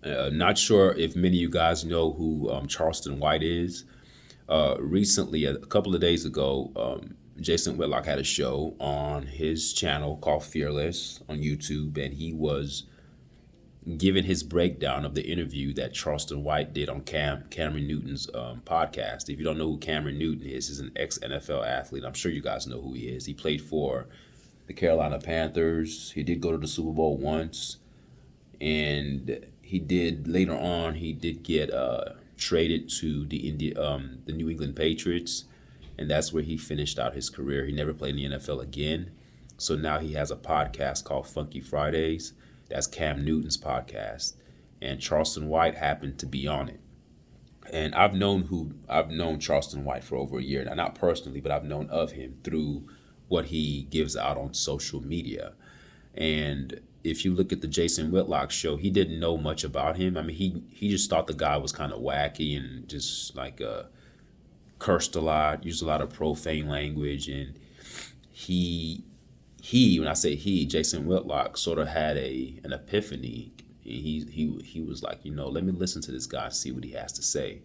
Not sure if many of you guys know who Charleston White is. Recently, a couple of days ago, Jason Whitlock had a show on his channel called Fearless on YouTube, and he was giving his breakdown of the interview that Charleston White did on Cameron Newton's podcast. If you don't know who Cameron Newton is, he's an ex NFL athlete. I'm sure you guys know who he is. He played for the Carolina Panthers. He did go to the Super Bowl once, and he did later on. He did get traded to the New England Patriots, and that's where he finished out his career. He never played in the NFL again. So now he has a podcast called Funky Fridays. That's Cam Newton's podcast, and Charleston White happened to be on it. And I've known Charleston White for over a year now, not personally, but I've known of him through what he gives out on social media. And if you look at the Jason Whitlock show, he didn't know much about him. I mean, he just thought the guy was kind of wacky and just like cursed a lot, used a lot of profane language, and he when I say he, Jason Whitlock sort of had an epiphany. He was like, let me listen to this guy and see what he has to say.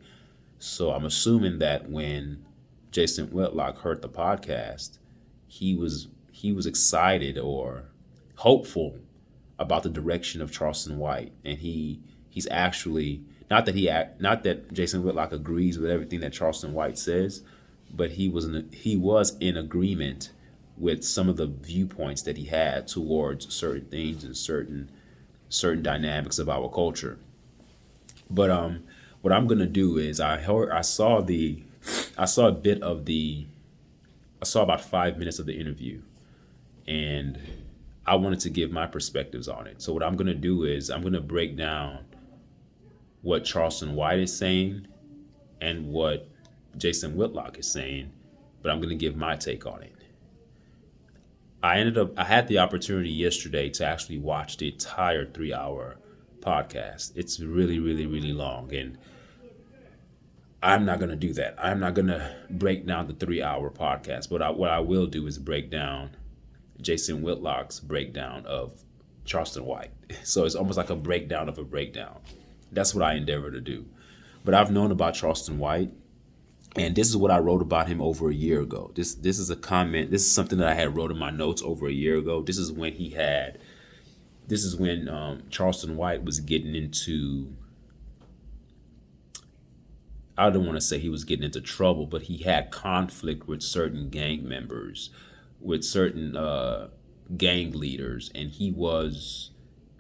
So I'm assuming that when Jason Whitlock heard the podcast, he was excited or hopeful about the direction of Charleston White, and he's actually not that Jason Whitlock agrees with everything that Charleston White says, but he was in agreement with some of the viewpoints that he had towards certain things and certain dynamics of our culture. But what I'm gonna do is I saw a bit of the I saw about 5 minutes of the interview, and I wanted to give my perspectives on it. So what I'm gonna do is I'm gonna break down what Charleston White is saying and what Jason Whitlock is saying, but I'm gonna give my take on it. I had the opportunity yesterday to actually watch the entire 3 hour podcast. It's really, really, really long, and I'm not gonna do that. I'm not gonna break down the 3 hour podcast. But what I will do is break down Jason Whitlock's breakdown of Charleston White. So it's almost like a breakdown of a breakdown. That's what I endeavor to do. But I've known about Charleston White, and this is what I wrote about him over a year ago. This is a comment. This is something that I had wrote in my notes over a year ago. This is when Charleston White was getting into. I don't want to say he was getting into trouble, but he had conflict with certain gang members, with certain gang leaders, and he was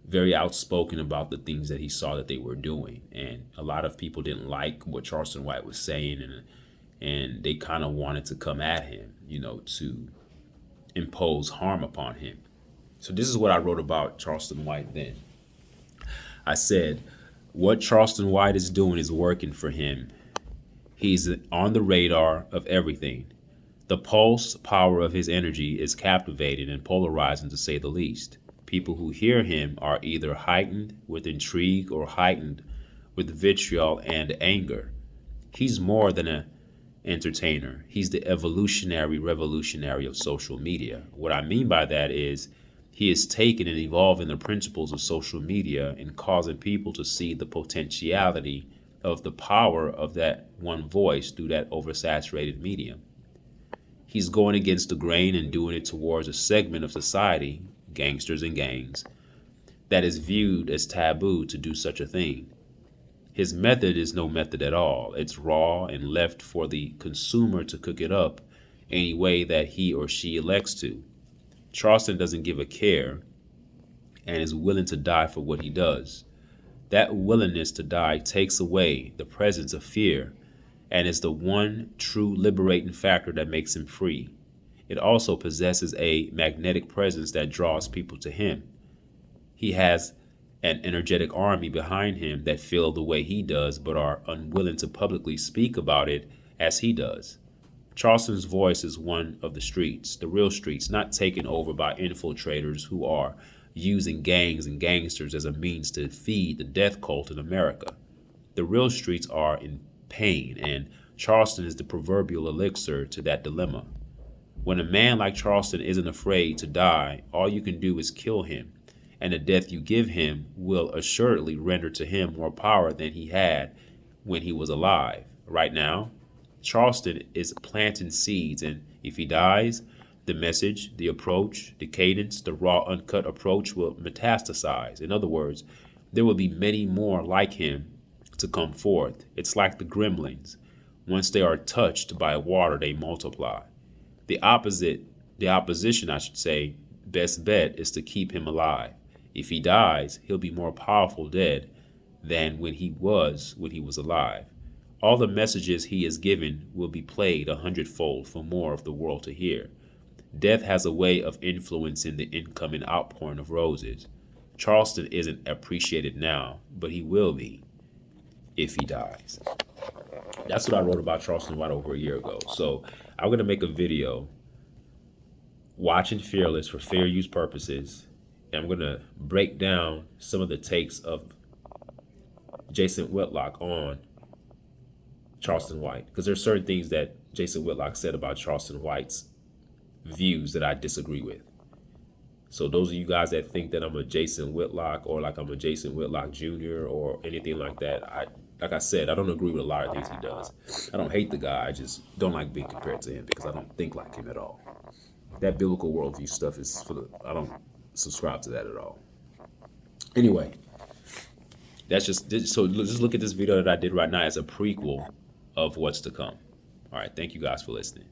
very outspoken about the things that he saw that they were doing. And a lot of people didn't like what Charleston White was saying, and they kind of wanted to come at him, to impose harm upon him. So this is what I wrote about Charleston White then. I said, what Charleston White is doing is working for him. He's on the radar of everything. The pulse power of his energy is captivating and polarizing, to say the least. People who hear him are either heightened with intrigue or heightened with vitriol and anger. He's more than an entertainer. He's the evolutionary revolutionary of social media. What I mean by that is he is taking and evolving the principles of social media and causing people to see the potentiality of the power of that one voice through that oversaturated medium. He's going against the grain and doing it towards a segment of society, gangsters and gangs, that is viewed as taboo to do such a thing. His method is no method at all. It's raw and left for the consumer to cook it up any way that he or she elects to. Charleston doesn't give a care and is willing to die for what he does. That willingness to die takes away the presence of fear and is the one true liberating factor that makes him free. It also possesses a magnetic presence that draws people to him. He has an energetic army behind him that feel the way he does but are unwilling to publicly speak about it as he does. Charleston's voice is one of the streets, the real streets, not taken over by infiltrators who are using gangs and gangsters as a means to feed the death cult in America. The real streets are in pain, and Charleston is the proverbial elixir to that dilemma. When a man like Charleston isn't afraid to die, all you can do is kill him, and the death you give him will assuredly render to him more power than he had when he was alive. Right now, Charleston is planting seeds, and if he dies, the message, the approach, the cadence, the raw, uncut approach will metastasize. In other words, there will be many more like him to come forth. It's like the gremlins. Once they are touched by water, they multiply. The opposition, I should say, best bet is to keep him alive. If he dies, he'll be more powerful dead than when he was alive. All the messages he is given will be played 100-fold for more of the world to hear. Death has a way of influencing the incoming outpouring of roses. Charleston isn't appreciated now, but he will be if he dies. That's what I wrote about Charleston White over a year ago. So I'm going to make a video watching Fearless for fair use purposes. And I'm going to break down some of the takes of Jason Whitlock on Charleston White. Because there's certain things that Jason Whitlock said about Charleston White's views that I disagree with. So those of you guys that think that I'm a Jason Whitlock or like I'm a Jason Whitlock Jr. or anything like that, like I said, I don't agree with a lot of things he does. I don't hate the guy. I just don't like being compared to him because I don't think like him at all. That biblical worldview stuff is I don't subscribe to that at all. Anyway, so just look at this video that I did right now as a prequel of what's to come. All right, thank you guys for listening.